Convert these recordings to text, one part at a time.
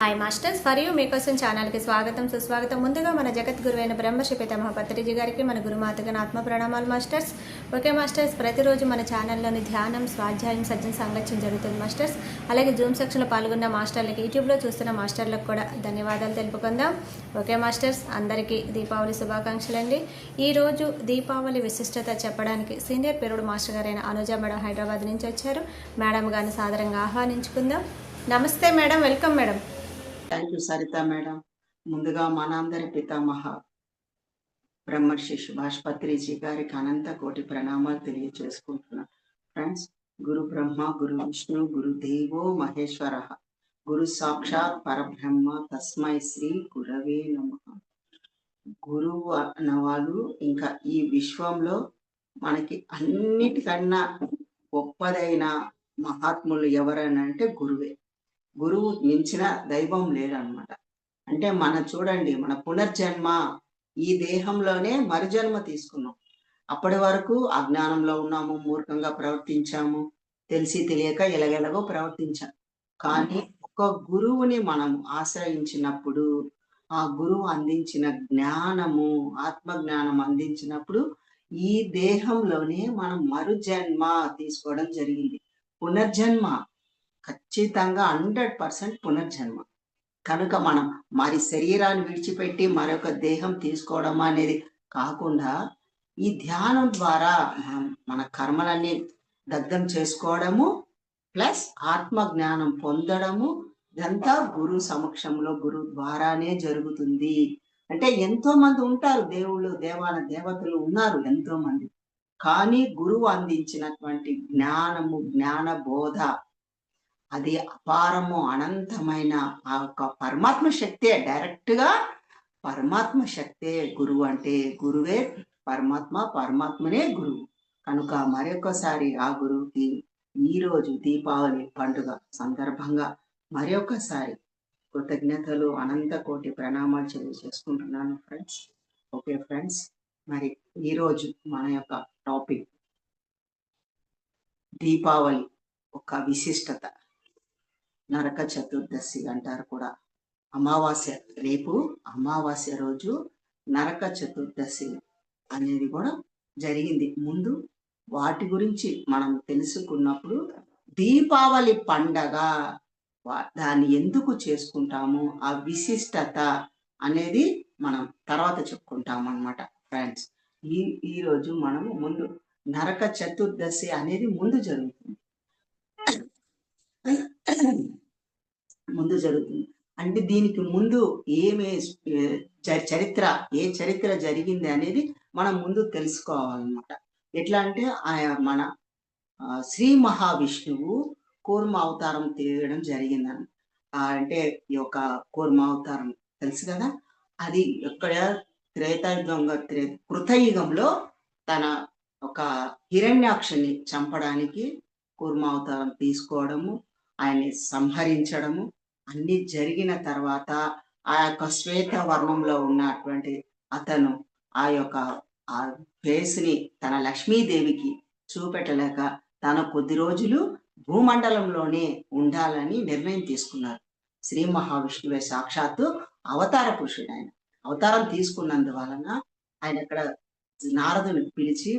Hi masters, for you మీకోసం ఛానల్కి స్వాగతం సుస్వాగతం. ముందుగా మన జగద్గురువైన బ్రహ్మశ్రీ పితామహ పత్రిజీ గారికి, మన గురుమాతగా ఆత్మ ప్రణామాలు మాస్టర్స్. ఓకే మాస్టర్స్, ప్రతిరోజు మన ఛానల్లోని ధ్యానం, స్వాధ్యాయం, సజ్జన సాంగత్యం జరుగుతుంది మాస్టర్స్. అలాగే జూమ్ సెక్షన్లో పాల్గొన్న మాస్టర్లకి, యూట్యూబ్లో చూస్తున్న మాస్టర్లకు కూడా ధన్యవాదాలు తెలుపుకుందాం. ఓకే మాస్టర్స్, అందరికీ దీపావళి శుభాకాంక్షలు అండి. ఈరోజు దీపావళి విశిష్టత చెప్పడానికి సీనియర్ పీరియడ్ మాస్టర్ గారైన అనుజ మేడం హైదరాబాద్ నుంచి వచ్చారు. మేడం గారిని సాదరంగా ఆహ్వానించుకుందాం. నమస్తే madam, welcome madam. Thank you Saritha madam. ముందుగా మనందరి పితామహ బ్రహ్మర్షి సుభాష్ పత్రిజీ గారికి అనంత కోటి ప్రణామాలు తెలియజేసుకుంటున్నాను. ఫ్రెండ్స్, గురు బ్రహ్మ, గురు విష్ణు, గురు దేవో మహేశ్వర, గురు సాక్షాత్ పరబ్రహ్మ, తస్మై శ్రీ గురవే నమః. గురువు అన్నవాళ్ళు ఇంకా ఈ విశ్వంలో మనకి అన్నిటికన్నా గొప్పదైన మహాత్ములు ఎవరైనా అంటే గురువే. గురువు మించిన దైవం లేదనమాట. అంటే చూడండి, మన పునర్జన్మ ఈ దేహంలోనే మరుజన్మ తీసుకున్నాం. అప్పటి వరకు అజ్ఞానంలో ఉన్నాము, మూర్ఖంగా ప్రవర్తించాము, తెలిసి తెలియక ఎలగెలగో ప్రవర్తించాం. కానీ ఒక గురువుని మనం ఆశ్రయించినప్పుడు, ఆ గురువు అందించిన జ్ఞానము, ఆత్మజ్ఞానం అందించినప్పుడు ఈ దేహంలోనే మనం మరుజన్మ తీసుకోవడం జరిగింది. పునర్జన్మ ఖచ్చితంగా 100% పునర్జన్మ. కనుక మనం మరి శరీరాన్ని విడిచిపెట్టి మరొక దేహం తీసుకోవడం అనేది కాకుండా, ఈ ధ్యానం ద్వారా మన కర్మలన్నీ దగ్ధం చేసుకోవడము, ప్లస్ ఆత్మ జ్ఞానం పొందడము, ఇదంతా గురు సమక్షంలో గురు ద్వారానే జరుగుతుంది. అంటే ఎంతో మంది ఉంటారు, దేవుళ్ళు, దేవతలు ఉన్నారు ఎంతో మంది. కానీ గురువు అందించినటువంటి జ్ఞానము, జ్ఞాన బోధ అది అపారము, అనంతమైన ఆ యొక్క పరమాత్మ శక్తే. డైరెక్ట్ గా పరమాత్మ శక్తే గురువు. అంటే గురువే పరమాత్మ, పరమాత్మనే గురువు. కనుక మరొకసారి ఆ గురువుకి ఈరోజు దీపావళి పండుగ సందర్భంగా మరొకసారి కృతజ్ఞతలు, అనంత కోటి ప్రణామాలు తెలియజేసుకుంటున్నాను ఫ్రెండ్స్. ఓకే ఫ్రెండ్స్, మరి ఈరోజు మన యొక్క టాపిక్ దీపావళి ఒక విశిష్టత. నరక చతుర్దశి అంటారు కూడా. అమావాస్య, రేపు అమావాస్య రోజు నరక చతుర్దశి అనేది కూడా జరిగింది. ముందు వాటి గురించి మనం తెలుసుకున్నప్పుడు, దీపావళి పండగ దాన్ని ఎందుకు చేసుకుంటాము, ఆ విశిష్టత అనేది మనం తర్వాత చెప్పుకుంటాం అన్నమాట ఫ్రెండ్స్. ఈరోజు మనము ముందు నరక చతుర్దశి అనేది ముందు జరుగుతుంది. అంటే దీనికి ముందు చరిత్ర జరిగింది అనేది మనం ముందు తెలుసుకోవాలన్నమాట. ఎట్లా అంటే మన శ్రీ మహావిష్ణువు కూర్మ అవతారం తీయడం జరిగిందని. అంటే ఈ యొక్క కూర్మ అవతారం తెలుసు కదా, అది ఎక్కడ కృతయుగంలో తన ఒక హిరణ్యాక్షని చంపడానికి కూర్మ అవతారం తీసుకోవడము, ఆయన్ని సంహరించడము అన్ని జరిగిన తర్వాత, ఆ యొక్క శ్వేత వర్ణంలో ఉన్నటువంటి అతను ఆ యొక్క ఆ ఫేస్ ని తన లక్ష్మీదేవికి చూపెట్టలేక తన కొద్ది రోజులు భూమండలంలోనే ఉండాలని నిర్ణయం తీసుకున్నారు. శ్రీ మహావిష్ణువే సాక్షాత్తు అవతార పురుషుడు. ఆయన అవతారం తీసుకున్నందువలన ఆయన అక్కడ నారదుని పిలిచి,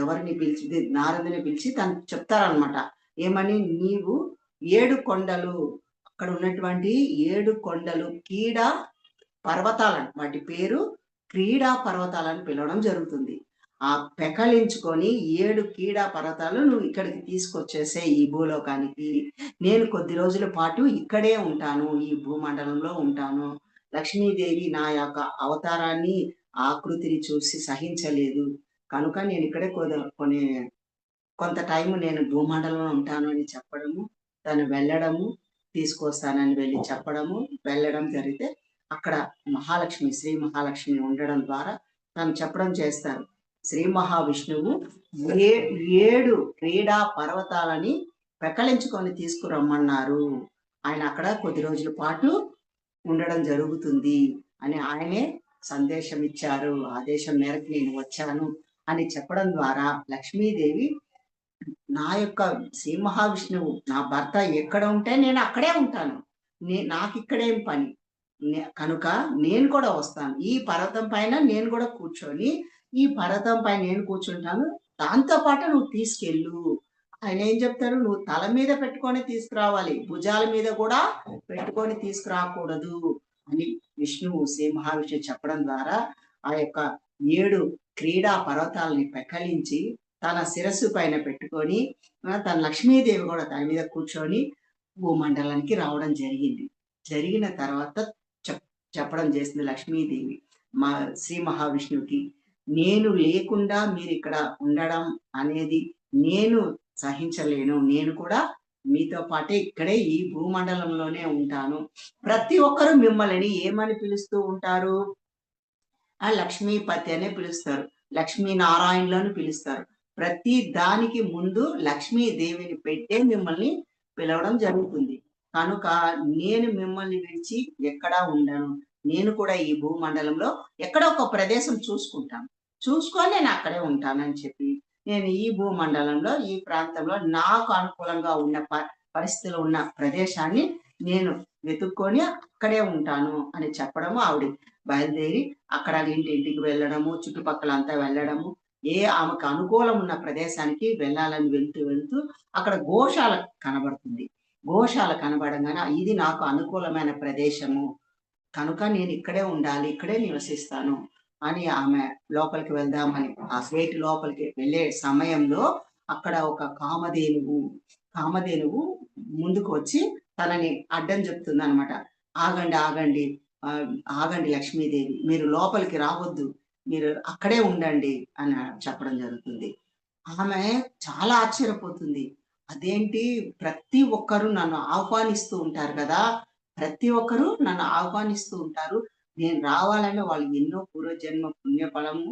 ఎవరిని పిలిచి, నారదుని పిలిచి తను చెప్తారనమాట. ఏమని, నీవు 7 కొండలు, అక్కడ ఉన్నటువంటి 7 కొండలు క్రీడా పర్వతాలను, వాటి పేరు క్రీడా పర్వతాలను పిలవడం జరుగుతుంది. ఆ పెకలించుకొని 7 క్రీడా పర్వతాలు నువ్వు ఇక్కడికి తీసుకొచ్చేసే ఈ భూలోకానికి, నేను కొద్ది రోజుల పాటు ఇక్కడే ఉంటాను, ఈ భూమండలంలో ఉంటాను. లక్ష్మీదేవి నా యొక్క అవతారాన్ని, ఆకృతిని చూసి సహించలేదు కనుక నేను ఇక్కడే కొంత టైం నేను భూమండలంలో ఉంటాను అని చెప్పడము, తను వెళ్ళడము, తీసుకొస్తానని వెళ్ళి చెప్పడము, వెళ్ళడం జరిగితే అక్కడ మహాలక్ష్మి, శ్రీ మహాలక్ష్మి ఉండడం ద్వారా తను చెప్పడం చేస్తారు. శ్రీ మహావిష్ణువు 7 క్రీడా పర్వతాలని పెకలించుకొని తీసుకురమ్మన్నారు. ఆయన అక్కడ కొద్ది రోజుల పాటు ఉండడం జరుగుతుంది అని ఆయనే సందేశం ఇచ్చారు. ఆదేశం మేరకు నేను వచ్చాను అని చెప్పడం ద్వారా లక్ష్మీదేవి, నా యొక్క శ్రీ మహావిష్ణువు నా భర్త ఎక్కడ ఉంటే నేను అక్కడే ఉంటాను, నాకిక్కడేం పని? కనుక నేను కూడా వస్తాను. ఈ పర్వతం పైన నేను కూడా కూర్చొని, ఈ పర్వతం పైన నేను కూర్చుంటాను. దాంతో పాటు నువ్వు తీసుకెళ్ళు. ఆయనేం చెప్తారు? నువ్వు తల మీద పెట్టుకొని తీసుకురావాలి. భుజాల మీద కూడా పెట్టుకొని తీసుకురాకూడదు అని విష్ణువు శ్రీ మహావిష్ణువు చెప్పడం ద్వారా, ఆ యొక్క 7 క్రీడా పర్వతాలని పెకలించి, తన శిరస్సు పైన పెట్టుకొని, తన లక్ష్మీదేవి కూడా దాని మీద కూర్చొని భూమండలానికి రావడం జరిగింది. జరిగిన తర్వాత చెప్ చెప్పడం చేసింది లక్ష్మీదేవి మా శ్రీ మహావిష్ణువుకి. నేను లేకుండా మీరిక్కడ ఉండడం అనేది నేను సహించలేను. నేను కూడా మీతో పాటే ఇక్కడే ఈ భూమండలంలోనే ఉంటాను. ప్రతి ఒక్కరు మిమ్మల్ని ఏమని పిలుస్తూ ఉంటారు? లక్ష్మీపతి అనే పిలుస్తారు. లక్ష్మీనారాయణులు అని పిలుస్తారు. ప్రతి దానికి ముందు లక్ష్మీదేవిని పెట్టే మిమ్మల్ని పిలవడం జరుగుతుంది. కనుక నేను మిమ్మల్ని విడిచి ఎక్కడా ఉండను. నేను కూడా ఈ భూమండలంలో ఎక్కడో ఒక ప్రదేశం చూసుకుంటాను. చూసుకొని నేను అక్కడే ఉంటానని చెప్పి, నేను ఈ భూమండలంలో, ఈ ప్రాంతంలో నాకు అనుకూలంగా ఉన్న పరిస్థితిలో ఉన్న ప్రదేశాన్ని నేను వెతుక్కొని అక్కడే ఉంటాను అని చెప్పడము. ఆవిడ బయలుదేరి అక్కడ ఇంటింటికి వెళ్ళడము, చుట్టుపక్కలంతా వెళ్ళడము, ఆమెకు అనుకూలం ఉన్న ప్రదేశానికి వెళ్ళాలని వెళ్తూ అక్కడ గోశాల కనబడుతుంది. గోశాల కనబడంగానే ఇది నాకు అనుకూలమైన ప్రదేశము. కనుక నేను ఇక్కడే ఉండాలి. ఇక్కడే నివసిస్తాను అని ఆమె లోపలికి వెళ్దామని ఆ గేట్ లోపలికి వెళ్ళే సమయంలో అక్కడ ఒక కామధేనువు ముందుకు వచ్చి తనని అడ్డం చెప్తుందనమాట. ఆగండి, ఆగండి. ఆగండి లక్ష్మీదేవి. మీరు లోపలికి రావద్దు. మీరు అక్కడే ఉండండి అని చెప్పడం జరుగుతుంది. ఆమె చాలా ఆశ్చర్యపోతుంది. అదేంటి, ప్రతి ఒక్కరు నన్ను ఆహ్వానిస్తూ ఉంటారు కదా! ప్రతి ఒక్కరు నన్ను ఆహ్వానిస్తూ ఉంటారు. నేను రావాలని వాళ్ళు ఎన్నో పూర్వజన్మ పుణ్యఫలము.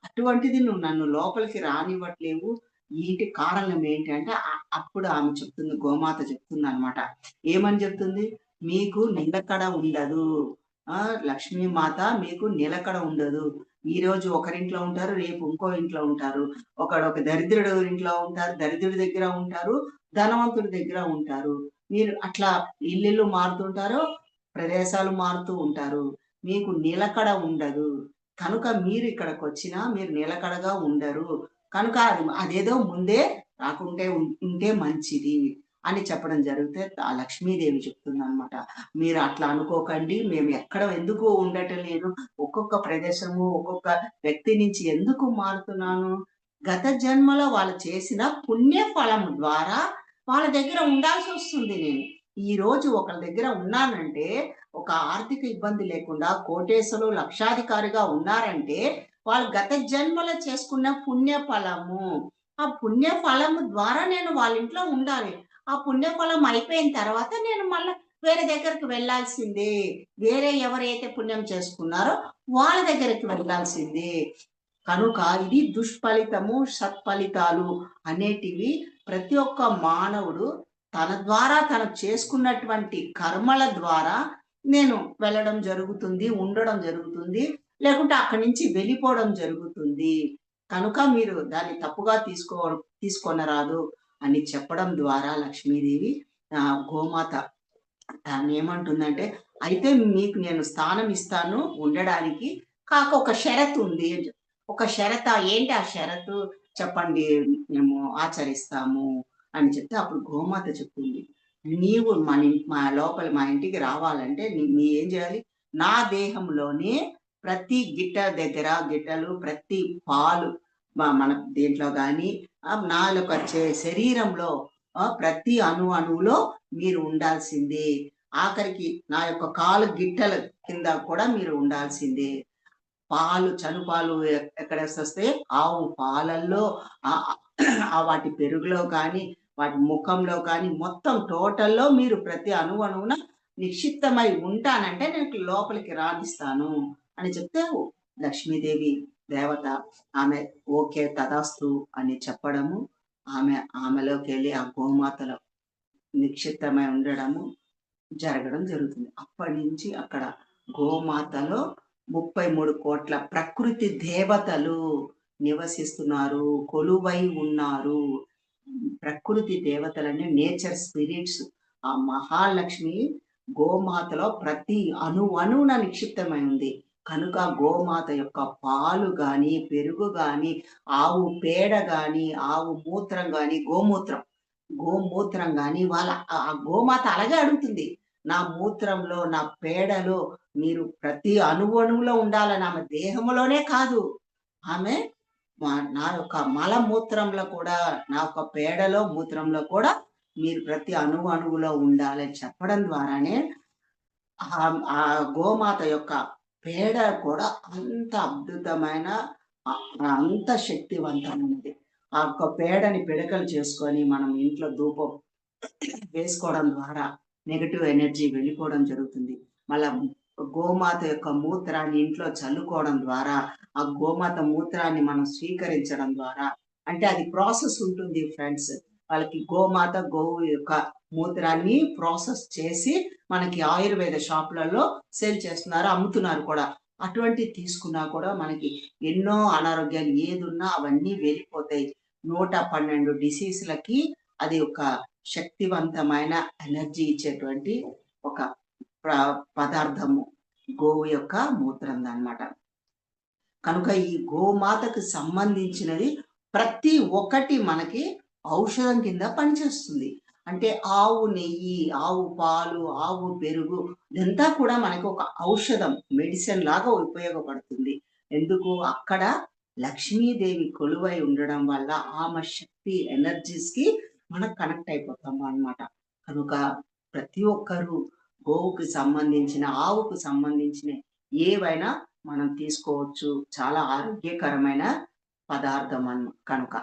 అటువంటిది నువ్వు నన్ను లోపలికి రానివ్వట్లేవు. ఏంటి కారణం ఏంటి అంటే, అప్పుడు ఆమె చెప్తుంది, గోమాత చెప్తుందనమాట. ఏమని చెప్తుంది? మీకు నిలకడ ఉండదు. లక్ష్మీమాత మీకు నిలకడ ఉండదు. ఈరోజు ఒకరింట్లో ఉంటారు, రేపు ఇంకో ఇంట్లో ఉంటారు. ఒక దరిద్రుడు ఇంట్లో ఉంటారు, దరిద్రుడి దగ్గర ఉంటారు, ధనవంతుడి దగ్గర ఉంటారు. మీరు అట్లా ఇల్లిల్లు మారుతుంటారు, ప్రదేశాలు మారుతూ ఉంటారు. మీకు నిలకడ ఉండదు. కనుక మీరు ఇక్కడికొచ్చినా మీరు నిలకడగా ఉండరు. కనుక అదేదో ముందే రాకుంటే ఉంటే మంచిది అని చెప్పడం జరిగితే, ఆ లక్ష్మీదేవి చెప్తుందనమాట. మీరు అట్లా అనుకోకండి. మేము ఎక్కడ ఎందుకు ఉండటం లేదు. ఒక్కొక్క ప్రదేశము, ఒక్కొక్క వ్యక్తి నుంచి ఎందుకు మారుతున్నాను? గత జన్మలో వాళ్ళు చేసిన పుణ్య ఫలం ద్వారా వాళ్ళ దగ్గర ఉండాల్సొస్తుంది నేను. ఈరోజు ఒకళ్ళ దగ్గర ఉన్నానంటే, ఒక ఆర్థిక ఇబ్బంది లేకుండా కోటేశ్వరులు, లక్షాధికారిగా ఉన్నారంటే, వాళ్ళు గత జన్మలో చేసుకున్న పుణ్య ఫలము. ఆ పుణ్య ఫలము ద్వారా నేను వాళ్ళ ఇంట్లో ఉండాలి. ఆ పుణ్యఫలం అయిపోయిన తర్వాత నేను మళ్ళా వేరే దగ్గరికి వెళ్ళాల్సిందే. వేరే ఎవరైతే పుణ్యం చేసుకున్నారో వాళ్ళ దగ్గరికి వెళ్ళాల్సిందే. కనుక ఇది దుష్ఫలితము, సత్ఫలితాలు అనేటివి ప్రతి ఒక్క మానవుడు తన ద్వారా తను చేసుకున్నటువంటి కర్మల ద్వారా నేను వెళ్ళడం జరుగుతుంది, ఉండడం జరుగుతుంది. లేకుంటే అక్కడి నుంచి వెళ్ళిపోవడం జరుగుతుంది. కనుక మీరు దాన్ని తప్పుగా తీసుకొనరాదు అని చెప్పడం ద్వారా లక్ష్మీదేవి గోమాత ఏమంటుందంటే, అయితే మీకు నేను స్థానం ఇస్తాను ఉండడానికి. ఒక షరతు ఉంది అని ఒక షరతా? ఏంటి ఆ షరతు? చెప్పండి, మేము ఆచరిస్తాము అని చెప్తే, అప్పుడు గోమాత చెప్తుంది, నీవు మా ఇంటికి రావాలంటే నీ ఏం చేయాలి? నా దేహంలోనే ప్రతి గిట్టలు, ప్రతి పాలు మన దీంట్లో గాని, నా యొక్క శరీరంలో ప్రతి అణువులో మీరు ఉండాల్సిందే. ఆఖరికి నా యొక్క కాలు గిట్టల కింద కూడా మీరు ఉండాల్సిందే. చనుపాలు ఎక్కడేసొస్తాయి? ఆవు పాలల్లో, వాటి పెరుగులో కానీ, వాటి ముఖంలో కానీ, మొత్తం టోటల్‌లో మీరు ప్రతి అణువున నిక్షిప్తమై ఉంటానంటే నేను లోపలికి రానిస్తాను అని చెప్తే, లక్ష్మీదేవి దేవత ఆమె ఓకే తదాస్తు అని చెప్పడము, ఆమెలోకెళ్ళి ఆ గోమాతలో నిక్షిప్తమై ఉండడము జరగడం జరుగుతుంది. అప్పటినుంచి అక్కడ గోమాతలో 33 కోట్ల ప్రకృతి దేవతలు నివసిస్తున్నారు, కొలువై ఉన్నారు. ప్రకృతి దేవతలన్నీ నేచర్ స్పిరిట్స్. ఆ మహాలక్ష్మి గోమాతలో ప్రతి అణువున నిక్షిప్తమై ఉంది. కనుక గోమాత యొక్క పాలు గాని, పెరుగు గాని, ఆవు పేడ గాని, ఆవు మూత్రం గాని, గోమూత్రం గాని ఆ గోమాత అలాగే అడుగుతుంది. నా మూత్రంలో, నా పేడలో మీరు ప్రతి అణువణువులో ఉండాలని ఆమె దేహంలోనే కాదు. ఆమె నా యొక్క మలమూత్రంలో కూడా, నా యొక్క పేడలో, మూత్రంలో కూడా మీరు ప్రతి అణువులో ఉండాలని చెప్పడం ద్వారానే ఆ గోమాత యొక్క పేడ కూడా అంత అద్భుతమైన, అంత శక్తివంతమైనది. ఆ యొక్క పేడని పిడకలు చేసుకొని మనం ఇంట్లో ధూపం వేసుకోవడం ద్వారా నెగెటివ్ ఎనర్జీ వెళ్ళిపోవడం జరుగుతుంది. మళ్ళా గోమాత యొక్క మూత్రాన్ని ఇంట్లో చల్లుకోవడం ద్వారా, ఆ గోమాత మూత్రాన్ని మనం స్వీకరించడం ద్వారా, అంటే అది ప్రాసెస్ ఉంటుంది ఫ్రెండ్స్. వాళ్ళకి గోవు యొక్క మూత్రాన్ని ప్రాసెస్ చేసి మనకి ఆయుర్వేద షాపులలో సేల్ చేస్తున్నారు, అమ్ముతున్నారు కూడా. అటువంటివి తీసుకున్నా కూడా మనకి ఎన్నో అనారోగ్యాలు ఏదున్నా అవన్నీ వెళ్ళిపోతాయి. 112 డిసీజ్‌లకి అది ఒక శక్తివంతమైన ఎనర్జీ ఇచ్చేటువంటి ఒక పదార్థము గోవు యొక్క మూత్రం అన్నమాట. కనుక ఈ గోమాతకు సంబంధించినది ప్రతి ఒక్కటి మనకి ఔషధం కింద పనిచేస్తుంది. అంటే ఆవు నెయ్యి, ఆవు పాలు, ఆవు పెరుగు ఇదంతా కూడా మనకి ఒక ఔషధం, మెడిసిన్ లాగా ఉపయోగపడుతుంది. ఎందుకు? అక్కడ లక్ష్మీదేవి కొలువై ఉండడం వల్ల ఆమె శక్తి ఎనర్జీస్‌కి మనం కనెక్ట్ అయిపోతాము అన్నమాట. కనుక ప్రతి ఒక్కరు గోవుకి సంబంధించిన, ఆవుకు సంబంధించిన ఏవైనా మనం తీసుకోవచ్చు. చాలా ఆరోగ్యకరమైన పదార్థం కనుక.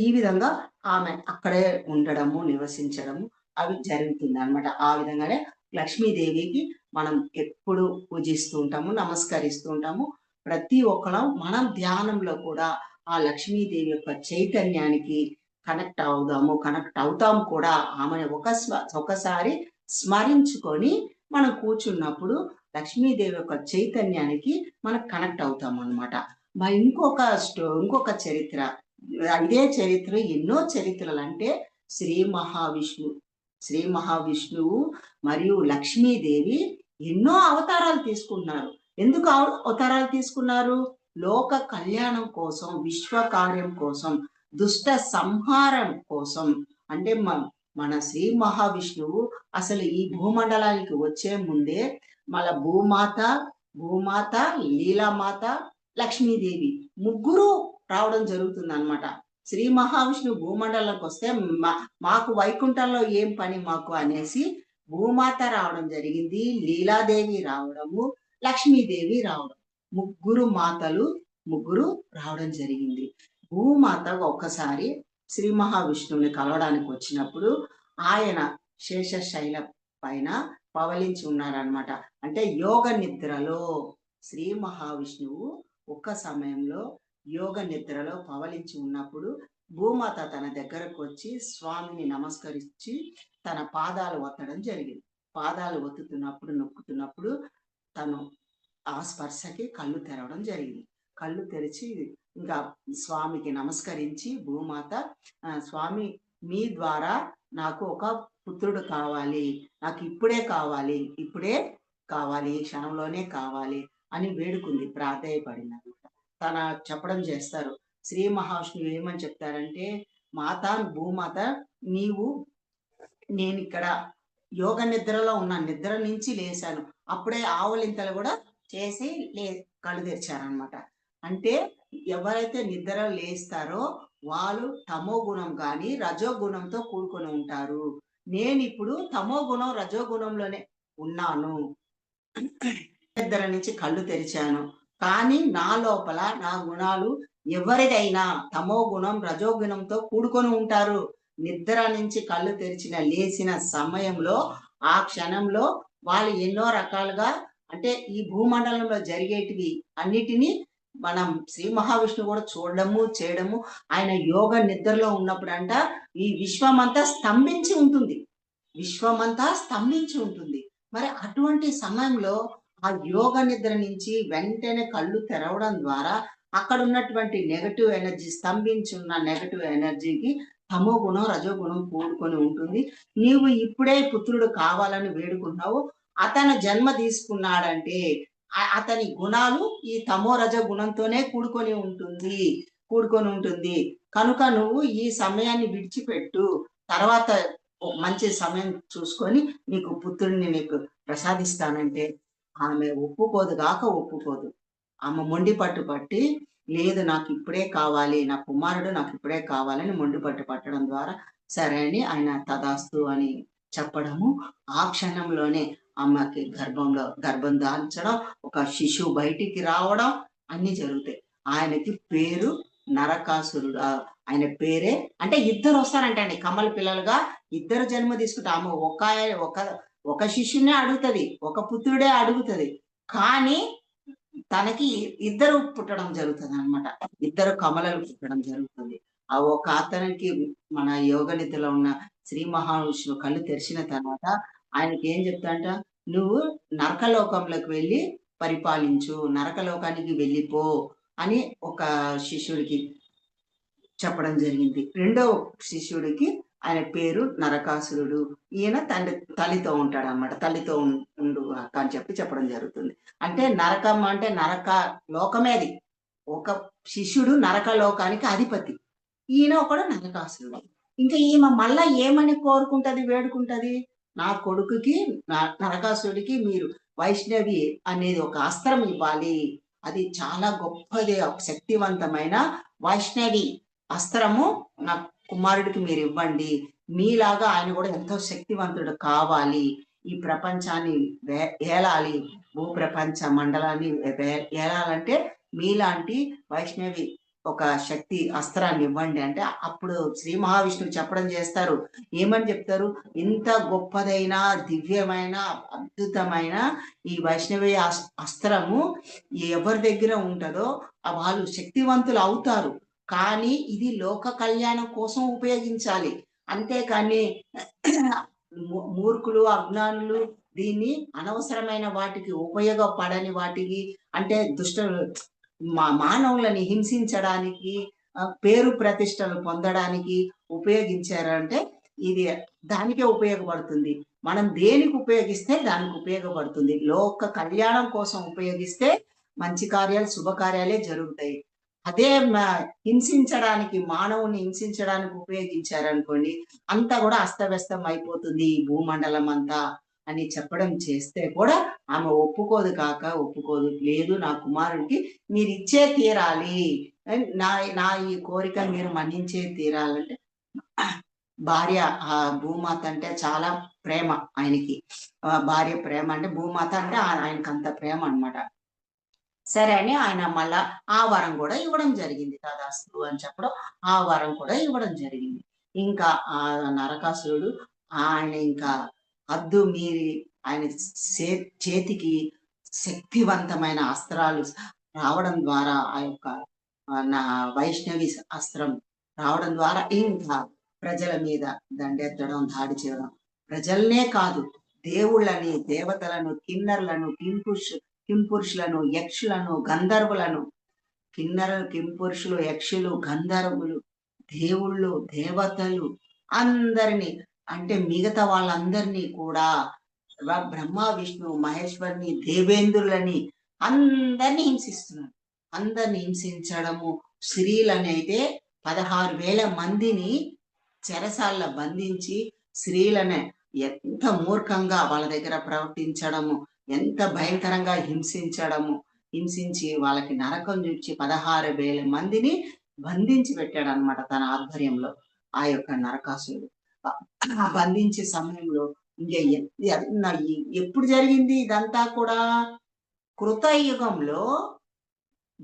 ఈ విధంగా ఆమె అక్కడే ఉండడము, నివసించడము అవి జరుగుతుందన్నమాట. ఆ విధంగానే లక్ష్మీదేవికి మనం ఎప్పుడు పూజిస్తూ ఉంటాము, నమస్కరిస్తూ ఉంటాము. ప్రతి ఒక్కళం మనం ధ్యానంలో కూడా ఆ లక్ష్మీదేవి యొక్క చైతన్యానికి కనెక్ట్ అవుతాం కూడా. ఆమెను ఒకసారి స్మరించుకొని మనం కూర్చున్నప్పుడు లక్ష్మీదేవి యొక్క చైతన్యానికి మనం కనెక్ట్ అవుతామన్నమాట. ఇంకొక చరిత్ర, ఇదే చరిత్ర ఎన్నో చరిత్రలు. అంటే శ్రీ మహావిష్ణువు మరియు లక్ష్మీదేవి ఎన్నో అవతారాలు తీసుకున్నారు. ఎందుకు అవతారాలు తీసుకున్నారు? లోక కళ్యాణం కోసం, విశ్వ కార్యం కోసం, దుష్ట సంహారం కోసం. అంటే మన శ్రీ మహావిష్ణువు అసలు ఈ భూమండలానికి వచ్చే ముందే మన భూమాత, లీలామాత, లక్ష్మీదేవి ముగ్గురు రావడం జరుగుతుంది అన్నమాట. శ్రీ మహావిష్ణువు భూమండలంకి వస్తే మాకు వైకుంఠంలో ఏం పని మాకు అనేసి భూమాత రావడం జరిగింది, లీలాదేవి రావడము, లక్ష్మీదేవి రావడం. ముగ్గురు రావడం జరిగింది. భూమాత ఒక్కసారి శ్రీ మహావిష్ణువుని కలవడానికి వచ్చినప్పుడు ఆయన శేషశైల పైన పవలించి ఉన్నారనమాట. అంటే యోగ నిద్రలో శ్రీ మహావిష్ణువు ఒక్క సమయంలో యోగ నిద్రలో పవలించి ఉన్నప్పుడు భూమాత తన దగ్గరకు వచ్చి స్వామిని నమస్కరించి తన పాదాలు ఒత్తడం జరిగింది. పాదాలు ఒత్తుతున్నప్పుడు, నొక్కుతున్నప్పుడు తను ఆ స్పర్శకి కళ్ళు తెరవడం జరిగింది. కళ్ళు తెరిచి ఇంకా స్వామికి నమస్కరించి భూమాత, స్వామి మీ ద్వారా నాకు ఒక పుత్రుడు కావాలి, నాకు ఇప్పుడే కావాలి, ఈ క్షణంలోనే కావాలి అని వేడుకుంది, ప్రాధేయపడింది. తన చెప్పడం చేస్తారు. శ్రీ మహావిష్ణువు ఏమని చెప్తారంటే, భూమాత నేను ఇక్కడ యోగ నిద్రలో ఉన్న నిద్ర నుంచి లేశాను, అప్పుడే ఆవలింతలు కూడా చేసి కళ్ళు తెరిచారనమాట. అంటే ఎవరైతే నిద్ర లేస్తారో వాళ్ళు తమో గుణం కానీ రజోగుణంతో కూడుకొని ఉంటారు. నేను ఇప్పుడు తమో గుణం రజోగుణంలోనే ఉన్నాను. నిద్ర నుంచి కళ్ళు తెరిచాను, కానీ నా లోపల నా గుణాలు ఎవరిదైనా తమో గుణం రజోగుణంతో కూడుకొని ఉంటారు. నిద్ర నుంచి కళ్ళు లేచిన సమయంలో, ఆ క్షణంలో వాళ్ళు ఎన్నో రకాలుగా, అంటే ఈ భూమండలంలో జరిగేటివి అన్నిటినీ మనం శ్రీ మహావిష్ణువు కూడా చూడడము, చేయడము. ఆయన యోగ నిద్రలో ఉన్నప్పుడంట ఈ విశ్వమంతా స్తంభించి ఉంటుంది. మరి అటువంటి సమయంలో ఆ యోగ నిద్ర నుంచి వెంటనే కళ్ళు తెరవడం ద్వారా అక్కడ ఉన్నటువంటి నెగటివ్ ఎనర్జీ, స్తంభించి ఉన్న నెగటివ్ ఎనర్జీకి తమో గుణం, రజోగుణం కూడుకొని ఉంటుంది. నీవు ఇప్పుడే పుత్రుడు కావాలని వేడుకుంటున్నావు. అతను జన్మ తీసుకున్నాడంటే అతని గుణాలు ఈ తమో రజ గుణంతోనే కూడుకొని ఉంటుంది. కనుక నువ్వు ఈ సమయాన్ని విడిచిపెట్టు. తర్వాత మంచి సమయం చూసుకొని నీకు పుత్రుడిని నీకు ప్రసాదిస్తానంటే ఆమె ఒప్పుకోదు. ఆమె మొండి పట్టి లేదు నాకు ఇప్పుడే కావాలి, నా కుమారుడు నాకు ఇప్పుడే కావాలని మొండి పట్టడం ద్వారా సరే అని ఆయన తదాస్తు అని చెప్పడము. ఆ క్షణంలోనే అమ్మకి గర్భం దాల్చడం, ఒక శిశువు బయటికి రావడం అన్ని జరుగుతాయి. ఆయనకి పేరు నరకాసురుడు. ఆయన పేరే అంటే ఇద్దరు వస్తారంట అండి కమల పిల్లలుగా. ఇద్దరు జన్మ తీసుకుంటే ఆమె ఒక శిష్యునే అడుగుతది, ఒక పుత్రుడే అడుగుతది. కానీ తనకి ఇద్దరు పుట్టడం జరుగుతుంది అన్నమాట. ఇద్దరు కమలలు పుట్టడం జరుగుతుంది. ఆ ఒక అతనికి మన యోగ నిద్రలో ఉన్న శ్రీ మహావిష్ణువు కళ్ళు తెరిచిన తర్వాత ఆయనకి ఏం చెప్తాంట, నువ్వు నరకలోకంలోకి వెళ్ళి పరిపాలించు, నరకలోకానికి వెళ్ళిపో అని ఒక శిష్యుడికి చెప్పడం జరిగింది. రెండో శిష్యుడికి ఆయన పేరు నరకాసురుడు. ఈయన తల్లితో ఉంటాడన్నమాట. తల్లితో ఉండు అక్క అని చెప్పడం జరుగుతుంది. అంటే నరకం అంటే నరక లోకమే అది. ఒక శిష్యుడు నరక లోకానికి అధిపతి. ఈయన ఒకడు నరకాసురుడు. ఇంకా ఈమె మళ్ళా ఏమని వేడుకుంటది, నా కొడుకుకి నరకాసురుడికి మీరు వైష్ణవి అనేది ఒక అస్త్రం ఇవ్వాలి. అది చాలా గొప్పది, శక్తివంతమైన వైష్ణవి అస్త్రము నా కుమారుడికి మీరు ఇవ్వండి. మీలాగా ఆయన కూడా ఎంతో శక్తివంతుడు కావాలి, ఈ ప్రపంచాన్ని ఏలాలి, భూప్రపంచ మండలాన్ని ఏలాలంటే మీలాంటి వైష్ణవి ఒక శక్తి అస్త్రాన్ని ఇవ్వండి అంటే అప్పుడు శ్రీ మహావిష్ణువు చెప్పడం చేస్తారు. ఏమని చెప్తారు, ఇంత గొప్పదైన దివ్యమైన అద్భుతమైన ఈ వైష్ణవి అస్త్రము ఎవరి దగ్గర ఉంటుందో వాళ్ళు శక్తివంతులు అవుతారు. కానీ ఇది లోక కళ్యాణం కోసం ఉపయోగించాలి. అంతేకాని మూర్ఖులు, అజ్ఞానులు దీన్ని అనవసరమైన వాటికి, ఉపయోగపడని వాటికి, అంటే మానవులని హింసించడానికి, పేరు ప్రతిష్టలు పొందడానికి ఉపయోగించారంటే ఇది దానికే ఉపయోగపడుతుంది. మనం దేనికి ఉపయోగిస్తే దానికి ఉపయోగపడుతుంది. లోక కళ్యాణం కోసం ఉపయోగిస్తే మంచి కార్యాలు, శుభకార్యాలే జరుగుతాయి. అదే హింసించడానికి, మానవుని హింసించడానికి ఉపయోగించారనుకోండి, అంతా కూడా అస్తవ్యస్తం అయిపోతుంది ఈ భూమండలం అంతా అని చెప్పడం చేస్తే కూడా ఆమె ఒప్పుకోదు. లేదు నా కుమారుడికి మీరు ఇచ్చే తీరాలి, నా ఈ కోరిక మీరు మన్నించే తీరాలంటే భార్య భూమాత అంటే చాలా ప్రేమ ఆయనకి. భార్య ప్రేమ అంటే భూమాత అంటే ఆయనకి అంత ప్రేమ అన్నమాట. సరే అని ఆయన మళ్ళా ఆ వరం కూడా ఇవ్వడం జరిగింది. తదాస్తు అని చెప్పడం, ఆ వరం కూడా ఇవ్వడం జరిగింది. ఇంకా ఆ నరకాసురుడు ఆయన ఇంకా హద్దు మీరి ఆయన చేతికి శక్తివంతమైన అస్త్రాలు రావడం ద్వారా, ఆ యొక్క నా వైష్ణవి అస్త్రం రావడం ద్వారా ఇంకా ప్రజల మీద దండెత్తడం, దాడి చేయడం. ప్రజల్నే కాదు, దేవుళ్ళని, దేవతలను, కిన్నర్లను, కింపురుషులను, యక్షులను, గంధర్వులను, కింపురుషులు, యక్షులు, గంధర్వులు, దేవుళ్ళు, దేవతలు అందరినీ, అంటే మిగతా వాళ్ళందరినీ కూడా బ్రహ్మ, విష్ణు, మహేశ్వరిని, దేవేంద్రులని అందరినీ హింసిస్తున్నాడు. అందరిని హింసించడము. స్త్రీలనైతే 16,000 మందిని చెరసాల్లో బంధించి స్త్రీలనే ఎంత మూర్ఖంగా వాళ్ళ దగ్గర ప్రవర్తించడము, ఎంత భయంకరంగా హింసించి వాళ్ళకి నరకం చూచి 16,000 మందిని బంధించి పెట్టాడు అనమాట తన ఆధ్వర్యంలో ఆ యొక్క నరకాసురుడు. బంధించే సమయంలో ఎప్పుడు జరిగింది ఇదంతా కూడా? కృతయుగంలో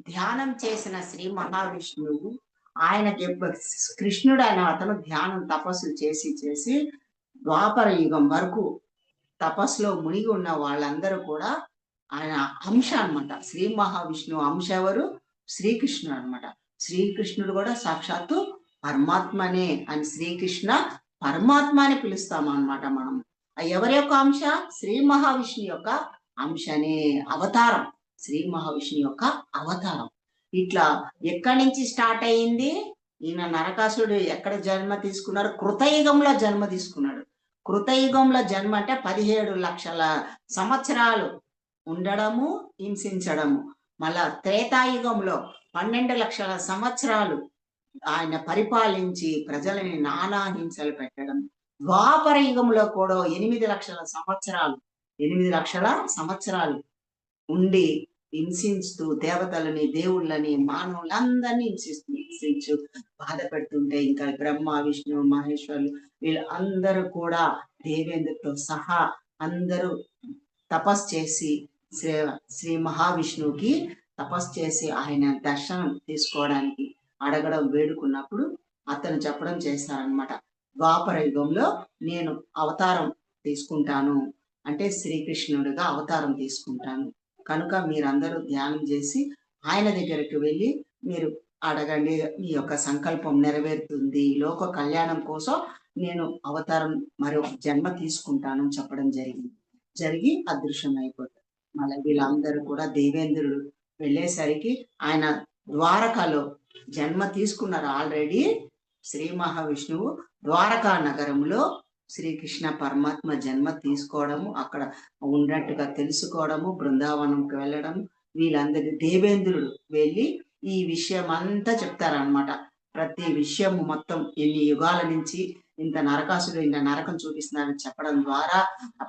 ధ్యానం చేసిన శ్రీ మహావిష్ణువు ఆయనకి కృష్ణుడు అనే అతను ధ్యానం తపస్సు చేసి ద్వాపర యుగం వరకు తపస్సులో మునిగి ఉన్న వాళ్ళందరూ కూడా ఆయన అంశ అన్నమాట. శ్రీ మహావిష్ణువు అంశ ఎవరు? శ్రీకృష్ణుడు అన్నమాట. శ్రీకృష్ణుడు కూడా సాక్షాత్తు పరమాత్మనే అని, శ్రీకృష్ణ పరమాత్మ అని పిలుస్తాం అన్నమాట మనం. ఎవరి యొక్క అంశ? శ్రీ మహావిష్ణు యొక్క అంశనే, అవతారం. శ్రీ మహావిష్ణు యొక్క అవతారం. ఇట్లా ఎక్కడి నుంచి స్టార్ట్ అయింది? ఈయన నరకాసురుడు ఎక్కడ జన్మ తీసుకున్నారు? కృతయుగంలో జన్మ తీసుకున్నాడు. కృతయుగంలో జన్మ అంటే 17,00,000 సంవత్సరాలు ఉండడము, హింసించడము. మళ్ళా త్రేతాయుగంలో 12,00,000 సంవత్సరాలు ఆయన పరిపాలించి ప్రజలని నానా హింసలు పెట్టడం. ద్వాపర యుగంలో కూడా 8,00,000 సంవత్సరాలు, 8,00,000 సంవత్సరాలు ఉండి హింసిస్తూ దేవతలని, దేవుళ్ళని, మానవులందరినీ హింసించు బాధ పెడుతుంటే ఇంకా బ్రహ్మ, విష్ణు, మహేశ్వరులు వీళ్ళందరూ కూడా దేవేంద్రుడితో సహా అందరూ తపస్సు చేసి శ్రీ శ్రీ మహావిష్ణువుకి తపస్సు చేసి ఆయన దర్శనం తీసుకోవడానికి అడగడం, వేడుకున్నప్పుడు అతను చెప్పడం చేశారనమాట. ద్వాపర యుగంలో నేను అవతారం తీసుకుంటాను. అంటే శ్రీకృష్ణుడిగా అవతారం తీసుకుంటాను. కనుక మీరందరూ ధ్యానం చేసి ఆయన దగ్గరికి వెళ్ళి మీరు అడగండి. మీ యొక్క సంకల్పం నెరవేరుతుంది. లోక కళ్యాణం కోసం నేను అవతారం మరొక జన్మ తీసుకుంటాను అని చెప్పడం జరిగి అదృశ్యం అయిపోతారు. మళ్ళీ వీళ్ళందరూ కూడా దేవేంద్రుడు వెళ్ళేసరికి ఆయన ద్వారకాలో జన్మ తీసుకున్నారు ఆల్రెడీ. శ్రీ మహావిష్ణువు ద్వారకా నగరంలో శ్రీకృష్ణ పరమాత్మ జన్మ తీసుకోవడము, అక్కడ ఉన్నట్టుగా తెలుసుకోవడము, బృందావనంకి వెళ్ళడం, వీళ్ళందరి దేవేంద్రుడు వెళ్ళి ఈ విషయం అంతా చెప్తారనమాట. ప్రతి విషయము మొత్తం ఎన్ని యుగాల నుంచి ఇంత నరకాసుడు ఇంత నరకం చూపిస్తున్నారని చెప్పడం ద్వారా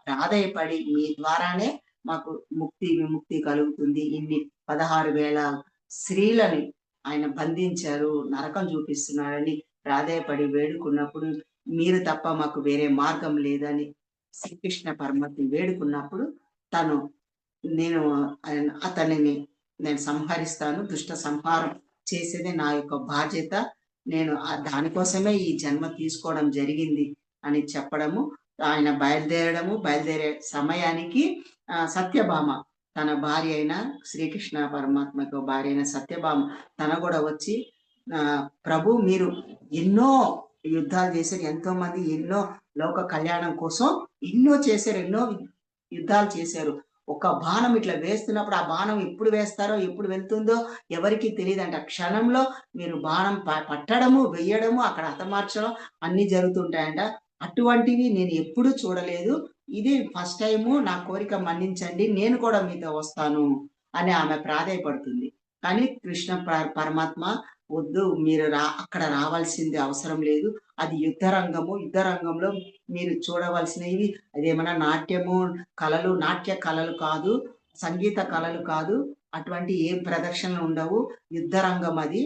ప్రాధేయపడి మీ ద్వారానే మాకు ముక్తి విముక్తి కలుగుతుంది. ఇన్ని 16,000 స్త్రీలని ఆయన బంధించారు, నరకం చూపిస్తున్నారని ప్రాధేయపడి వేడుకున్నప్పుడు, మీరు తప్ప మాకు వేరే మార్గం లేదని శ్రీకృష్ణ పరమాత్మ వేడుకున్నప్పుడు తను నేను అతనిని నేను సంహరిస్తాను, దుష్ట సంహారం చేసేదే నా యొక్క బాధ్యత, నేను దానికోసమే ఈ జన్మ తీసుకోవడం జరిగింది అని చెప్పడము. ఆయన బయలుదేరే సమయానికి సత్యభామ తన భార్య అయిన శ్రీకృష్ణ పరమాత్మకు భార్య అయిన సత్యభామ తన కూడా వచ్చి ప్రభు మీరు ఎన్నో యుద్ధాలు చేశారు, ఎంతో మంది ఎన్నో లోక కళ్యాణం కోసం ఎన్నో చేశారు, ఎన్నో యుద్ధాలు చేశారు. ఒక బాణం ఇట్లా వేస్తున్నప్పుడు ఆ బాణం ఎప్పుడు వేస్తారో ఎప్పుడు వెళ్తుందో ఎవరికి తెలియదంట. క్షణంలో మీరు బాణం పట్టడము, వెయ్యడము, అక్కడ హతమార్చడం అన్ని జరుగుతుంటాయంట. అటువంటివి నేను ఎప్పుడూ చూడలేదు. ఇది ఫస్ట్ టైము. నా కోరిక మన్నించండి, నేను కూడా మీతో వస్తాను అని ఆమె ప్రాధేయపడుతుంది. కానీ కృష్ణ పరమాత్మ వద్దు, మీరు అక్కడ రావాల్సింది అవసరం లేదు. అది యుద్ధ రంగంలో మీరు చూడవలసినవి అదేమన్నా నాట్యము కళలు, నాట్య కళలు కాదు, సంగీత కళలు కాదు, అటువంటి ఏ ప్రదర్శనలు ఉండవు. యుద్ధ రంగం అది,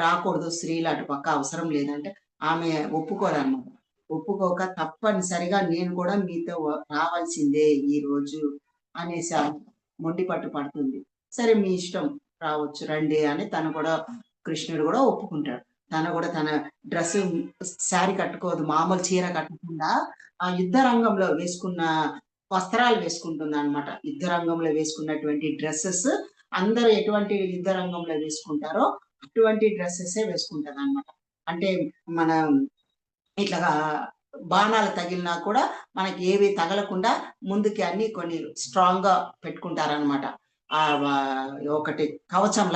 రాకూడదు స్త్రీలు అటుపక్క, అవసరం లేదంటే ఆమె ఒప్పుకోదన్నమాట. ఒప్పుకోక తప్పనిసరిగా నేను కూడా మీతో రావాల్సిందే ఈ రోజు అనేసి మొండి పట్టు పడుతుంది. సరే మీ ఇష్టం, రావచ్చు రండి అని తను కూడా కృష్ణుడు కూడా ఒప్పుకుంటాడు. తను కూడా తన డ్రెస్ శారీ కట్టుకోదు, మామూలు చీర కట్టకుండా ఆ యుద్ధ రంగంలో వేసుకున్న వస్త్రాలు వేసుకుంటుంది అనమాట. యుద్ధ రంగంలో వేసుకున్నటువంటి డ్రెస్సెస్ అందరూ ఎటువంటి యుద్ధ రంగంలో వేసుకుంటారో అటువంటి డ్రెస్సెస్ వేసుకుంటది అనమాట. అంటే మన ఇట్లా బాణాలు తగిలినా కూడా మనకి ఏవి తగలకుండా ముందుకి అన్ని కొన్ని స్ట్రాంగ్ గా పెట్టుకుంటారనమాట. ఆ ఒకటి కవచం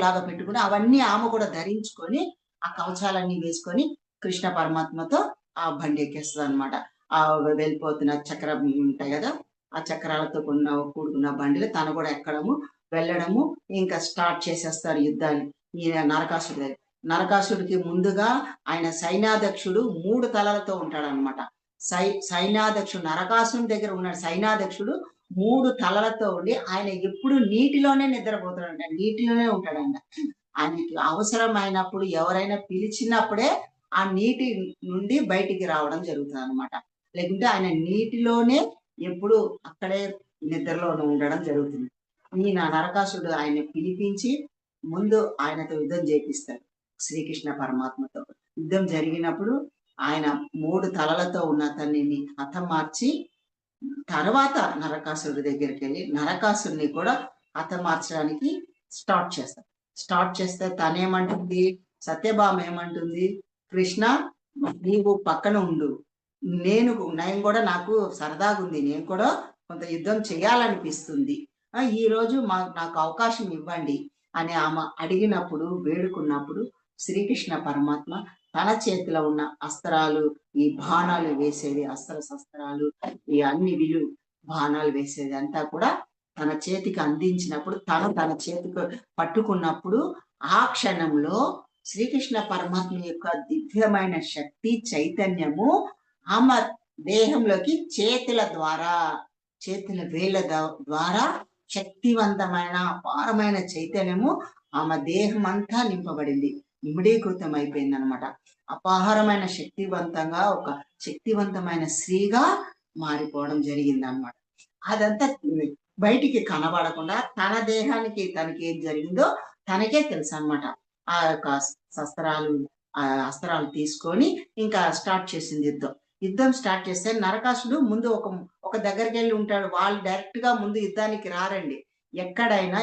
లాగా పెట్టుకుని అవన్నీ ఆమె కూడా ధరించుకొని ఆ కవచాలన్నీ వేసుకొని కృష్ణ పరమాత్మతో ఆ బండి ఎక్కేస్తుంది అనమాట. ఆ వెళ్ళిపోతున్న చక్రం ఉంటాయి కదా, ఆ చక్రాలతో కూడుకున్న బండిలో తను కూడా ఎక్కడము వెళ్ళడము ఇంకా స్టార్ట్ చేసేస్తారు యుద్ధాన్ని. ఈ నరకాసుడికి ముందుగా ఆయన సైన్యాధ్యక్షుడు 3 తలలతో ఉంటాడనమాట. సైన్యాధ్యక్షుడు నరకాసుని దగ్గర ఉన్న సైన్యాధ్యక్షుడు 3 తలలతో ఉండి ఆయన ఎప్పుడు నీటిలోనే నిద్రపోతాడంట, నీటిలోనే ఉంటాడంట. ఆయనకి అవసరమైనప్పుడు ఎవరైనా పిలిచినప్పుడే ఆ నీటి నుండి బయటికి రావడం జరుగుతుంది అనమాట. లేకుంటే ఆయన నీటిలోనే ఎప్పుడు అక్కడే నిద్రలోనే ఉండడం జరుగుతుంది. ఈయన నరకాసుడు ఆయన పిలిపించి ముందు ఆయనతో యుద్ధం చేపిస్తాడు శ్రీకృష్ణ పరమాత్మతో. యుద్ధం జరిగినప్పుడు ఆయన 3 తలలతో ఉన్న అతన్ని హతమార్చి తర్వాత నరకాసురుడి దగ్గరికి వెళ్ళి నరకాసురుని కూడా హతమార్చడానికి స్టార్ట్ చేస్తే తనేమంటుంది, సత్యభామ ఏమంటుంది, కృష్ణ నీవు పక్కన ఉండు, నేను కూడా నాకు సరదాగా ఉంది, నేను కూడా కొంత యుద్ధం చేయాలనిపిస్తుంది, ఈ రోజు నాకు అవకాశం ఇవ్వండి అని ఆమె అడిగినప్పుడు వేడుకున్నప్పుడు శ్రీకృష్ణ పరమాత్మ తన చేతిలో ఉన్న అస్త్రాలు, ఈ బాణాలు వేసేది, అస్త్ర శస్త్రాలు, ఈ అన్ని బాణాలు వేసేది అంతా కూడా తన చేతికి అందించినప్పుడు, తన చేతికి పట్టుకున్నప్పుడు, ఆ క్షణంలో శ్రీకృష్ణ పరమాత్మ యొక్క దివ్యమైన శక్తి, చైతన్యము ఆమె దేహంలోకి చేతుల వేళ్ళ ద్వారా శక్తివంతమైన, అపారమైన చైతన్యము ఆమె దేహం అంతా నింపబడింది. ఇమిడీకృతం అయిపోయిందనమాట. అపారమైన శక్తివంతంగా, ఒక శక్తివంతమైన స్త్రీగా మారిపోవడం జరిగిందనమాట. అదంతా బయటికి కనబడకుండా తన దేహానికి తనకి ఏం జరిగిందో తనకే తెలుసనమాట. ఆ యొక్క శస్త్రాలు, అస్త్రాలు తీసుకొని ఇంకా స్టార్ట్ చేసింది యుద్ధం. యుద్ధం స్టార్ట్ చేస్తే నరకాసుడు ముందు ఒక దగ్గరికెళ్ళి ఉంటాడు. వాళ్ళు డైరెక్ట్‌గా ముందు యుద్ధానికి రారండి. ఎక్కడైనా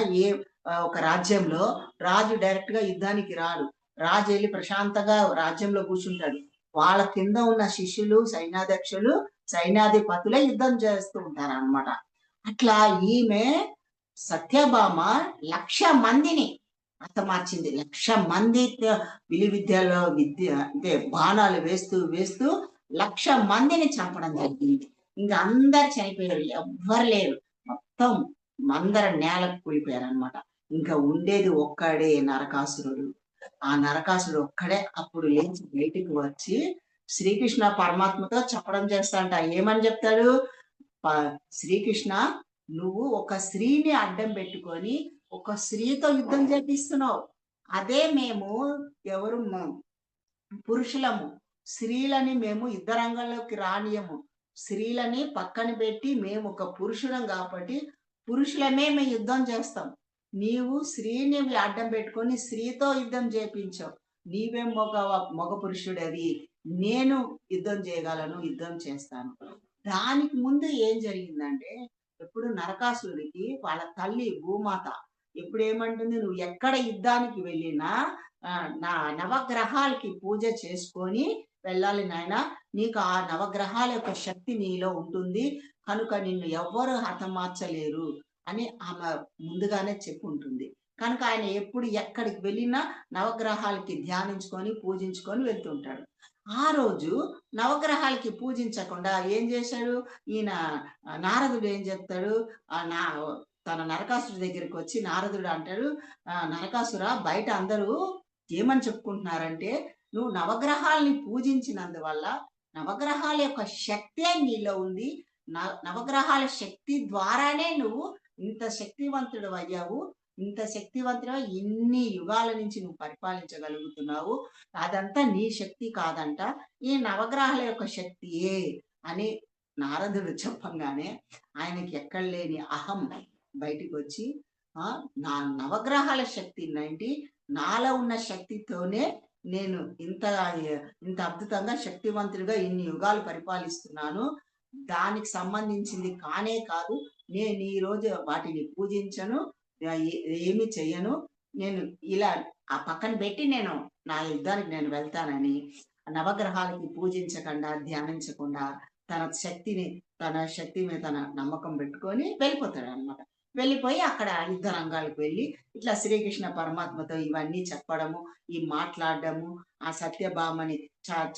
ఒక రాజ్యంలో రాజు డైరెక్ట్‌గా యుద్ధానికి రాడు. రాజు ఎళ్లి ప్రశాంతంగా రాజ్యంలో కూర్చుంటాడు. వాళ్ళ కింద ఉన్న శిష్యులు, సైన్యాధ్యక్షులు, సైన్యాధిపతులే యుద్ధం చేస్తూ ఉంటారనమాట. అట్లా ఈమె సత్యభామ 1,00,000 మందిని హతమార్చింది. 1,00,000 మంది విలువిద్యలో అంటే బాణాలు వేస్తూ 1,00,000 మందిని చంపడం జరిగింది. ఇంక అందరు చనిపోయారు. ఎవ్వరు లేరు. మొత్తం అందరు నేలకు కూలిపోయారనమాట. ఇంకా ఉండేది ఒక్కడే నరకాసురుడు. ఆ నరకాసురుడు ఒక్కడే అప్పుడు లేచి బయటికి వచ్చి శ్రీకృష్ణ పరమాత్మతో చెప్పడం చేస్తాడంట. ఏమని చెప్తాడు? శ్రీకృష్ణ, నువ్వు ఒక స్త్రీని అడ్డం పెట్టుకొని ఒక స్త్రీతో యుద్ధం చేపిస్తున్నావు. అదే మేము ఎవరు పురుషులము. స్త్రీలని మేము యుద్ధ రంగంలోకి రానియము. స్త్రీలని పక్కన పెట్టి మేము ఒక పురుషులం కాబట్టి పురుషులమే మేము యుద్ధం చేస్తాం. నీవు స్త్రీని అడ్డం పెట్టుకొని స్త్రీతో యుద్ధం చేపించావు. నీవే మగ పురుషుడవి. నేను యుద్ధం చేయగలను, యుద్ధం చేస్తాను. దానికి ముందు ఏం జరిగిందంటే, ఎప్పుడు నరకాసురుడికి వాళ్ళ తల్లి భూమాత ఎప్పుడేమంటుంది, నువ్వు ఎక్కడ యుద్ధానికి వెళ్ళినా నా నవగ్రహాలకి పూజ చేసుకొని వెళ్ళాలి నాయనా. నీకు ఆ నవగ్రహాల యొక్క శక్తి నీలో ఉంటుంది. కనుక నిన్ను ఎవ్వరు హతమార్చలేరు అని ఆమె ముందుగానే చెప్పుంటుంది. కనుక ఆయన ఎప్పుడు ఎక్కడికి వెళ్ళినా నవగ్రహాలకి ధ్యానించుకొని, పూజించుకొని వెళ్తుంటాడు. ఆ రోజు నవగ్రహాలకి పూజించకుండా ఏం చేశాడు ఈయన నారదుడు ఏం చెప్తాడు, తన నరకాసురుడి దగ్గరికి వచ్చి నారదుడు అంటాడు, నరకాసుర, బయట అందరూ ఏమని చెప్పుకుంటున్నారంటే, నువ్వు నవగ్రహాలని పూజించినందువల్ల నవగ్రహాల యొక్క శక్తే నీలో ఉంది. నవగ్రహాల శక్తి ద్వారానే నువ్వు ఇంత శక్తివంతుడు అయ్యావు. ఇంత శక్తివంతుడు ఇన్ని యుగాల నుంచి నువ్వు పరిపాలించగలుగుతున్నావు. అదంతా నీ శక్తి కాదంట, ఈ నవగ్రహాల యొక్క శక్తియే అని నారదుడు చెప్పంగానే ఆయనకి ఎక్కడ లేని అహం బయటికి వచ్చి, నా నవగ్రహాల శక్తి ఏంటి, నాలో ఉన్న శక్తితోనే నేను ఇంత అద్భుతంగా శక్తివంతుడిగా ఇన్ని యుగాలు పరిపాలిస్తున్నాను. దానికి సంబంధించింది కానే కాదు. నేను ఈ రోజు వాటిని పూజించను, ఏమి చెయ్యను. నేను ఇలా ఆ పక్కన పెట్టి నేను నా యుద్ధానికి నేను వెళ్తానని నవగ్రహాలకి పూజించకుండా, ధ్యానించకుండా తన శక్తి మీద తన నమ్మకం పెట్టుకొని వెళ్ళిపోతాడనమాట. వెళ్ళిపోయి అక్కడ యుద్ధ రంగాలకు వెళ్ళి ఇట్లా శ్రీకృష్ణ పరమాత్మతో ఇవన్నీ చెప్పడము, ఈ మాట్లాడడము, ఆ సత్యభామని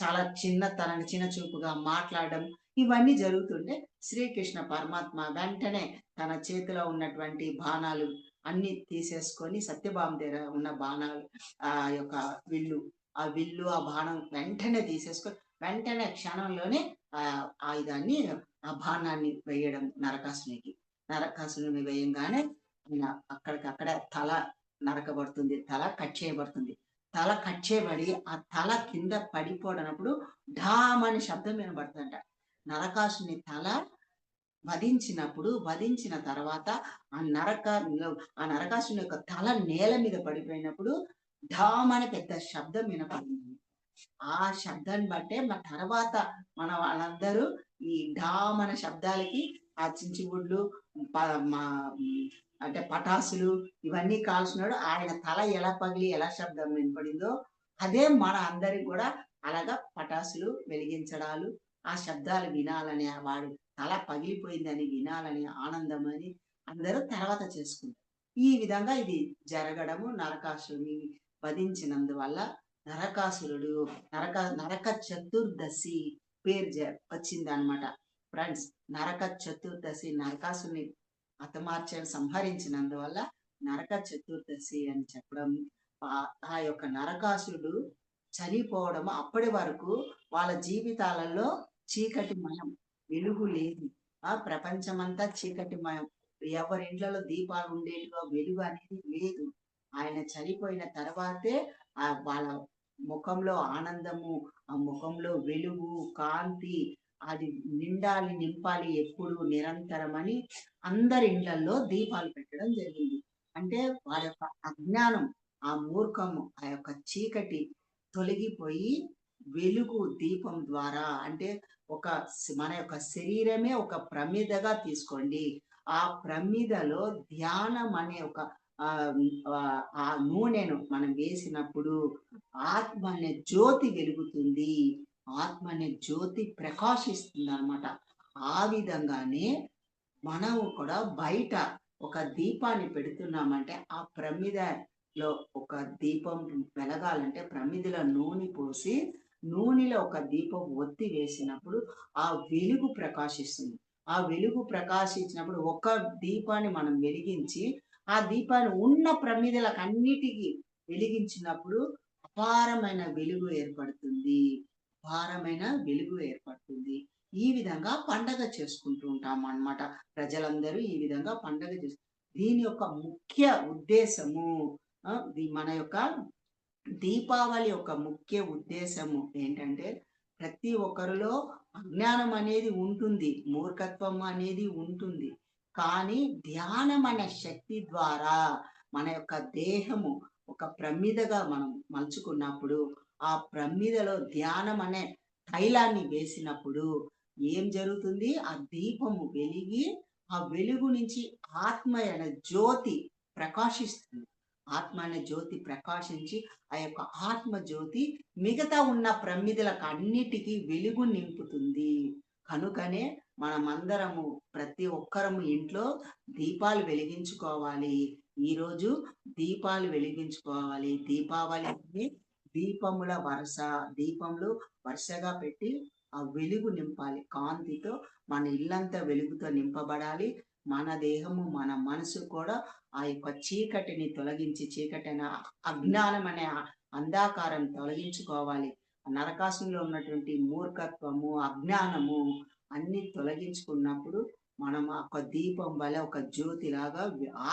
చాలా చిన్న చూపుగా మాట్లాడడం, ఇవన్నీ జరుగుతుంటే శ్రీకృష్ణ పరమాత్మ వెంటనే తన చేతిలో ఉన్నటువంటి బాణాలు అన్ని తీసేసుకొని, సత్యభామ దగ్గర ఉన్న బాణాలు, ఆ యొక్క విల్లు ఆ బాణం వెంటనే తీసేసుకొని వెంటనే క్షణంలోనే ఆయుధాన్ని, ఆ బాణాన్ని వేయడం నరకాసురుని వేయంగానే ఆయన అక్కడికక్కడ తల నరకబడుతుంది, తల కట్ చేయబడుతుంది. తల కట్ చేయబడి ఆ తల కింద పడిపోవడనప్పుడు ఢామని శబ్దం వినబడుతుందంట. నరకాసుని తల వధించిన తర్వాత ఆ నరకాసుని యొక్క తల నేల మీద పడిపోయినప్పుడు ఢామని పెద్ద శబ్దం వినపడింది. ఆ శబ్దాన్ని బట్టే తర్వాత మన వాళ్ళందరూ ఈ ఢామన శబ్దాలకి ఆ చించుబుడ్లు, అంటే పటాసులు ఇవన్నీ కాల్చినాడు. ఆయన తల ఎలా పగిలి ఎలా శబ్దం వినపడిందో అదే మన అందరికి కూడా అలాగా పటాసులు వెలిగించడాలు, ఆ శబ్దాలు వినాలని, వాడు తల పగిలిపోయిందని వినాలని ఆనందం అని అందరూ తర్వాత చేసుకుంటారు. ఈ విధంగా ఇది జరగడము, నరకాసురుని వధించినందువల్ల నరకాసురుడు నరక చతుర్దశి పేరు వచ్చిందనమాట. ఫ్రెండ్స్, నరక చతుర్దశి నరకాసుని సంహరించినందువల్ల నరక చతుర్దశి అని చెప్పడం. ఆ యొక్క నరకాసురుడు చనిపోవడం అప్పటి వరకు వాళ్ళ జీవితాలలో చీకటిమయం, వెలుగు లేదు. ప్రపంచమంతా చీకటిమయం. ఎవరి ఇండ్లలో దీపాలు ఉండేటివో వెలుగు అనేది లేదు. ఆయన చనిపోయిన తర్వాతే వాళ్ళ ముఖంలో ఆనందము, ఆ ముఖంలో వెలుగు, కాంతి అది నిండాలి, నింపాలి ఎప్పుడు నిరంతరమని అందరి ఇండ్లల్లో దీపాలు పెట్టడం జరిగింది. అంటే వారి యొక్క అజ్ఞానం, ఆ మూర్ఖము, ఆ యొక్క చీకటి తొలగిపోయి వెలుగు దీపం ద్వారా అంటే మన యొక్క శరీరమే ఒక ప్రమిదగా తీసుకోండి. ఆ ప్రమిదలో ధ్యానం అనే ఒక ఆ నూనెను మనం వేసినప్పుడు ఆత్మ అనే జ్యోతి వెలుగుతుంది. ఆత్మ అనే జ్యోతి ప్రకాశిస్తుంది అనమాట. ఆ విధంగానే మనం కూడా బయట ఒక దీపాన్ని పెడుతున్నామంటే ఆ ప్రమిదలో ఒక దీపం వెలగాలంటే ప్రమిదలో నూనె పోసి నూనెలో ఒక దీపం ఒత్తి వేసినప్పుడు ఆ వెలుగు ప్రకాశిస్తుంది. ఆ వెలుగు ప్రకాశించినప్పుడు ఒక దీపాన్ని మనం వెలిగించి ఆ దీపాన్ని ఉన్న ప్రమిదలకు అన్నిటికీ వెలిగించినప్పుడు అపారమైన వెలుగు ఏర్పడుతుంది. అపారమైన వెలుగు ఏర్పడుతుంది. ఈ విధంగా పండగ చేసుకుంటూ ఉంటాం అన్నమాట. ప్రజలందరూ ఈ విధంగా పండగ దీని యొక్క ముఖ్య ఉద్దేశము మన యొక్క దీపావళి యొక్క ముఖ్య ఉద్దేశము ఏంటంటే ప్రతి ఒక్కరిలో అజ్ఞానం అనేది ఉంటుంది, మూర్ఖత్వం అనేది ఉంటుంది. కానీ ధ్యానం అనే శక్తి ద్వారా మన యొక్క దేహము ఒక ప్రమిదగా మనం మలుచుకున్నప్పుడు ఆ ప్రమిదలో ధ్యానం అనే తైలాన్ని వేసినప్పుడు ఏం జరుగుతుంది? ఆ దీపము వెలిగి ఆ వెలుగు నుంచి ఆత్మ అనే జ్యోతి ప్రకాశిస్తుంది. ఆత్మ అనే జ్యోతి ప్రకాశించి ఆ యొక్క ఆత్మ జ్యోతి మిగతా ఉన్న ప్రమిదలకు అన్నిటికీ వెలుగు నింపుతుంది. కనుకనే మనమందరము ప్రతి ఒక్కరము ఇంట్లో దీపాలు వెలిగించుకోవాలి. ఈరోజు దీపాలు వెలిగించుకోవాలి. దీపావళి దీపముల వరుస, దీపములు వరుసగా పెట్టి ఆ వెలుగు నింపాలి. కాంతితో మన ఇల్లంతా వెలుగుతో నింపబడాలి. మన దేహము, మన మనసు కూడా ఆ యొక్క చీకటిని తొలగించి, చీకటి అజ్ఞానం అనే అంధకారం తొలగించుకోవాలి. నరకాసులో ఉన్నటువంటి మూర్ఖత్వము, అజ్ఞానము అన్ని తొలగించుకున్నప్పుడు మనం ఒక దీపం వల్ల ఒక జ్యోతిలాగా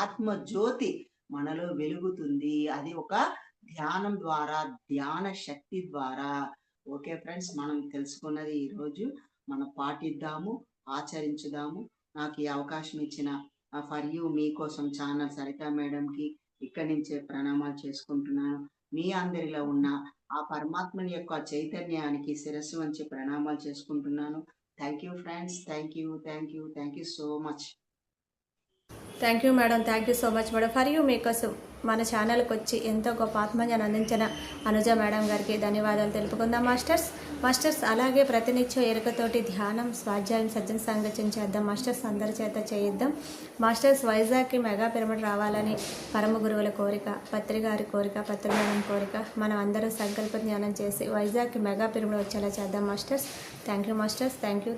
ఆత్మ జ్యోతి మనలో వెలుగుతుంది. అది ఒక ధ్యానం ద్వారా, ధ్యాన శక్తి ద్వారా. ఓకే ఫ్రెండ్స్, మనం తెలుసుకున్నది ఈరోజు మనం పాటిద్దాము, ఆచరించుదాము. నాకు ఈ అవకాశం ఇచ్చిన ఫర్ యూ మీకోసం ఛానల్ సరిత మేడంకి ఇక్కడి నుంచే ప్రణామాలు చేసుకుంటున్నాను. మీ అందరిలో ఉన్న ఆ పరమాత్మని యొక్క చైతన్యానికి శిరస్సు వంచి ప్రణామాలు చేసుకుంటున్నాను. Thank you friends, thank you so much. Thank you madam, thank you so much madam. For you మీకోసం మన ఛానల్కి వచ్చి ఎంతో గొప్ప ఆత్మజ్ఞానం అందించిన అనుజ మేడం గారికి ధన్యవాదాలు తెలుపుకుందాం మాస్టర్స్. అలాగే ప్రతినిత్యం ఎరుకతోటి ధ్యానం, స్వాధ్యాయం, సజ్జన సాంగత్యం చేద్దాం మాస్టర్స్. అందరి చేత చేయిద్దాం మాస్టర్స్. వైజాగ్కి మెగా పిరమిడ్ రావాలని పరమ గురువుల కోరిక, పత్రి గారి కోరిక, పత్రి మేడం కోరిక. మనం అందరూ సంకల్ప జ్ఞానం చేసి వైజాగ్కి మెగా పిరమిడ్ వచ్చేలా చేద్దాం masters. Thank you masters, thank you.